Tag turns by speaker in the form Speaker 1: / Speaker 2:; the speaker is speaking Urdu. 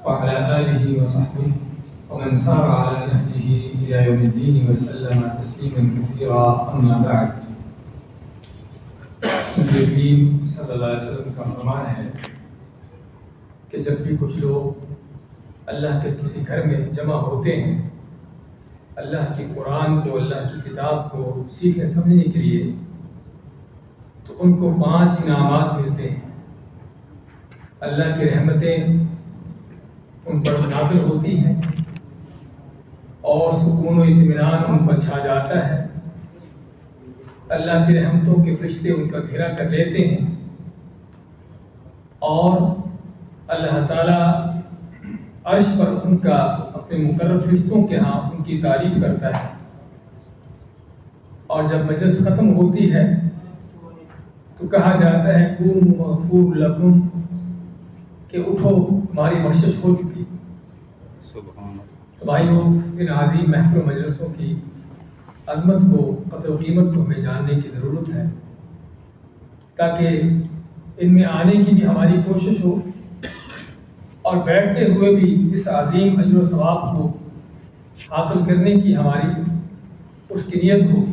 Speaker 1: وعلى آله وصحبه ومن سار على نهجه إلى يوم الدين وسلم تسليما كثيرا. أما بعد، نبی کریم صلی اللہ علیہ وسلم کا فرمان ہے کہ جب بھی کچھ لوگ اللہ کے کسی گھر میں جمع ہوتے ہیں اللہ کے قرآن کو، اللہ کی کتاب کو سیکھنے سمجھنے کے لیے، تو ان کو 5 انعامات ملتے ہیں. اللہ کی رحمتیں ان پر نازل ہوتی ہیں اور سکون و اطمینان ان پر چھا جاتا ہے. اللہ کی رحمتوں کے فرشتے ان کا گھیرا کر لیتے ہیں اور اللہ تعالیٰ عرش پر ان کا اپنے مقرر فرشتوں کے ہاں ان کی تعریف کرتا ہے. اور جب مجلس ختم ہوتی ہے تو کہا جاتا ہے قوموا مغفور لکم، کہ اٹھو تمہاری بخشش ہو چکی. بھائیوں، ان عظیم محفل و مجلسوں کی عظمت کو، قدر و قیمت کو ہمیں جاننے کی ضرورت ہے تاکہ ان میں آنے کی بھی ہماری کوشش ہو اور بیٹھتے ہوئے بھی اس عظیم اجر و ثواب کو حاصل کرنے کی ہماری اس کی نیت ہو.